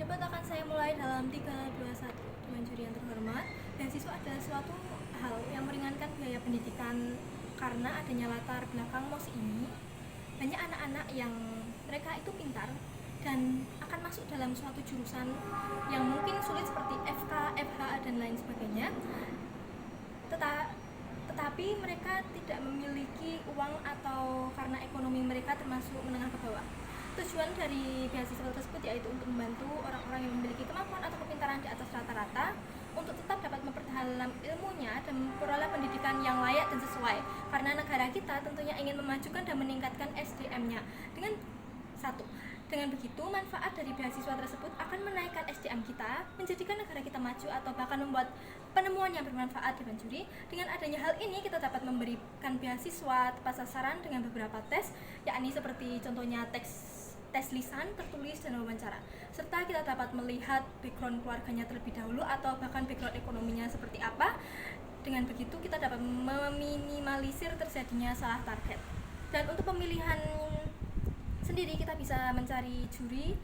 Debat akan saya mulai dalam 3, 2, 1. Dewan juri yang terhormat, beasiswa adalah suatu hal yang meringankan biaya pendidikan karena adanya latar belakang MOS ini. Banyak anak-anak yang mereka itu pintar dan akan masuk dalam suatu jurusan yang mungkin sulit seperti FK, FH, dan lain sebagainya. Tetapi mereka tidak memiliki uang atau karena ekonomi mereka termasuk menengah ke bawah. Tujuan dari beasiswa tersebut yaitu untuk membantu orang-orang yang memiliki kemampuan atau kepintaran di atas rata-rata untuk tetap dapat memperdalam ilmunya dan memperoleh pendidikan yang layak dan sesuai. Karena negara kita tentunya ingin memajukan dan meningkatkan SDM-nya. Dengan begitu, manfaat dari beasiswa tersebut akan menaikkan SDM kita, menjadikan negara kita maju atau bahkan membuat penemuan yang bermanfaat di juri. Dengan adanya hal ini, kita dapat memberikan beasiswa tepat sasaran dengan beberapa tes, yakni seperti contohnya tes lisan, tertulis, dan wawancara. Serta kita dapat melihat background keluarganya terlebih dahulu atau bahkan background ekonominya seperti apa. Dengan begitu, kita dapat meminimalisir terjadinya salah target. Dan untuk pemilihan sendiri, kita bisa mencari juri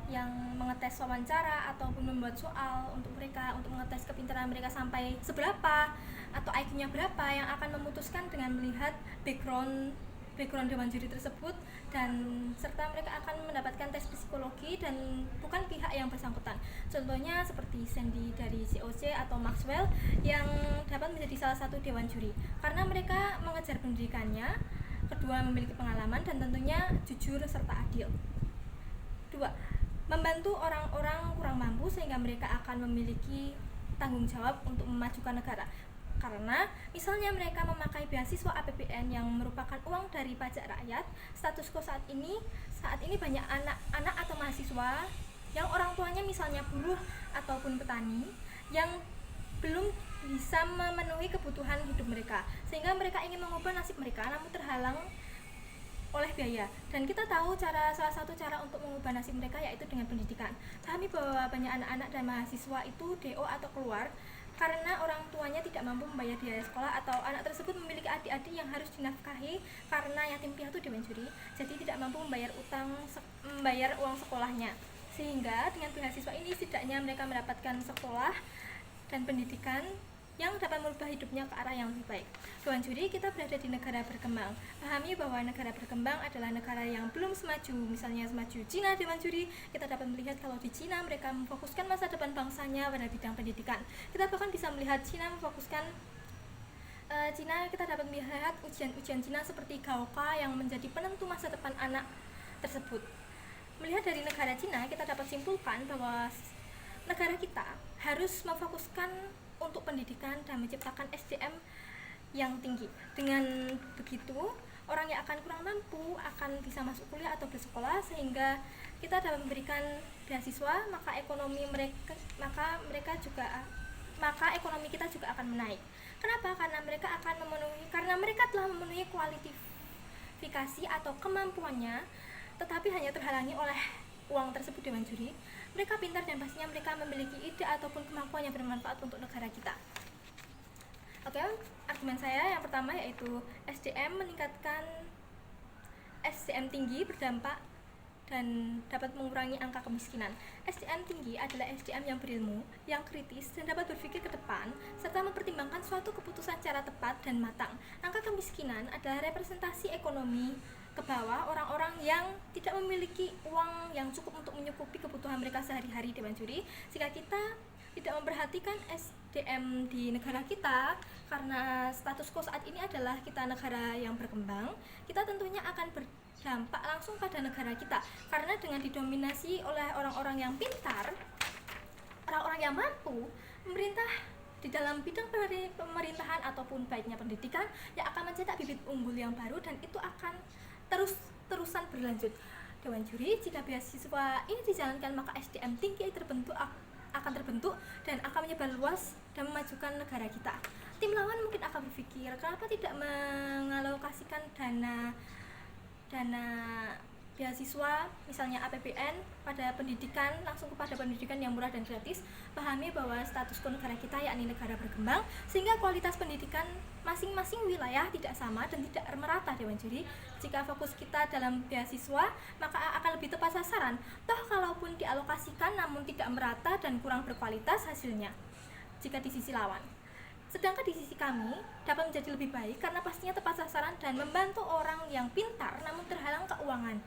yang mengetes wawancara ataupun membuat soal untuk mereka, untuk mengetes kepintaran mereka sampai seberapa atau IQ-nya berapa, yang akan memutuskan dengan melihat background dewan juri tersebut, dan serta mereka akan mendapatkan tes psikologi dan bukan pihak yang bersangkutan. Contohnya seperti Sandy dari COC atau Maxwell yang dapat menjadi salah satu dewan juri karena mereka mengejar pendidikannya, kedua memiliki pengalaman, dan tentunya jujur serta adil. 2. Membantu orang-orang kurang mampu sehingga mereka akan memiliki tanggung jawab untuk memajukan negara. Karena misalnya mereka memakai beasiswa APBN yang merupakan uang dari pajak rakyat, status quo saat ini banyak anak-anak atau mahasiswa yang orang tuanya misalnya buruh ataupun petani yang belum bisa memenuhi kebutuhan hidup mereka, sehingga mereka ingin mengubah nasib mereka namun terhalang oleh biaya. Dan kita tahu salah satu cara untuk mengubah nasib mereka yaitu dengan pendidikan. Pahami bahwa banyak anak-anak dan mahasiswa itu DO atau keluar karena orang tuanya tidak mampu membayar biaya sekolah, atau anak tersebut memiliki adik-adik yang harus dinafkahi karena yatim piatu dewan juri, jadi tidak mampu membayar uang sekolahnya. Sehingga dengan beasiswa ini setidaknya mereka mendapatkan sekolah dan pendidikan yang dapat merubah hidupnya ke arah yang lebih baik. Dewan juri, kita berada di negara berkembang. Pahami bahwa negara berkembang adalah negara yang belum semaju, misalnya semaju Cina dewan juri. Kita dapat melihat kalau di Cina mereka memfokuskan masa depan bangsanya pada bidang pendidikan. Kita bahkan bisa melihat Cina kita dapat melihat ujian-ujian Cina seperti Gaokao yang menjadi penentu masa depan anak tersebut. Melihat dari negara Cina, kita dapat simpulkan bahwa negara kita harus memfokuskan untuk pendidikan dan menciptakan SDM yang tinggi. Dengan begitu, orang yang akan kurang mampu akan bisa masuk kuliah atau bersekolah, sehingga kita dapat memberikan beasiswa, maka ekonomi kita juga akan menaik. Kenapa? Karena mereka telah memenuhi kualifikasi atau kemampuannya, tetapi hanya terhalangi oleh uang tersebut dewan juri. Mereka pintar dan pastinya mereka memiliki ide ataupun kemampuan yang bermanfaat untuk negara kita. Oke, argumen saya yang pertama yaitu meningkatkan SDM tinggi berdampak dan dapat mengurangi angka kemiskinan. SDM tinggi adalah SDM yang berilmu, yang kritis, dan dapat berpikir ke depan, serta mempertimbangkan suatu keputusan secara tepat dan matang. Angka kemiskinan adalah representasi ekonomi ke bawah orang-orang yang tidak memiliki uang yang cukup untuk mencukupi kebutuhan mereka sehari-hari dewan juri. Jika kita tidak memperhatikan SDM di negara kita, karena status quo saat ini adalah kita negara yang berkembang, kita tentunya akan berdampak langsung pada negara kita, karena dengan didominasi oleh orang-orang yang pintar, orang-orang yang mampu, pemerintah di dalam bidang pemerintahan ataupun baiknya pendidikan yang akan mencetak bibit unggul yang baru, dan itu akan terusan berlanjut. Dewan juri, jika beasiswa ini dijalankan, maka SDM tinggi akan terbentuk dan akan menyebar luas dan memajukan negara kita. Tim lawan mungkin akan berpikir, kenapa tidak mengalokasikan dana beasiswa misalnya APBN pada pendidikan, langsung kepada pendidikan yang murah dan gratis. Pahami bahwa status quo negara kita yakni negara berkembang, sehingga kualitas pendidikan masing-masing wilayah tidak sama dan tidak merata dewan juri. Jika fokus kita dalam beasiswa, maka akan lebih lebih tepat sasaran, toh kalaupun dialokasikan namun tidak merata dan kurang berkualitas hasilnya jika di sisi lawan. Sedangkan di sisi kami dapat menjadi lebih baik karena pastinya tepat sasaran dan membantu orang yang pintar namun terhalang keuangan,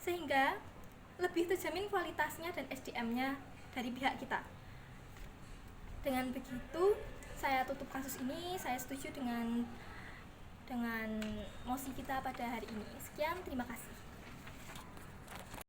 sehingga lebih terjamin kualitasnya dan SDM-nya dari pihak kita. Dengan begitu saya tutup kasus ini. Saya setuju dengan mosi kita pada hari ini. Sekian, terima kasih.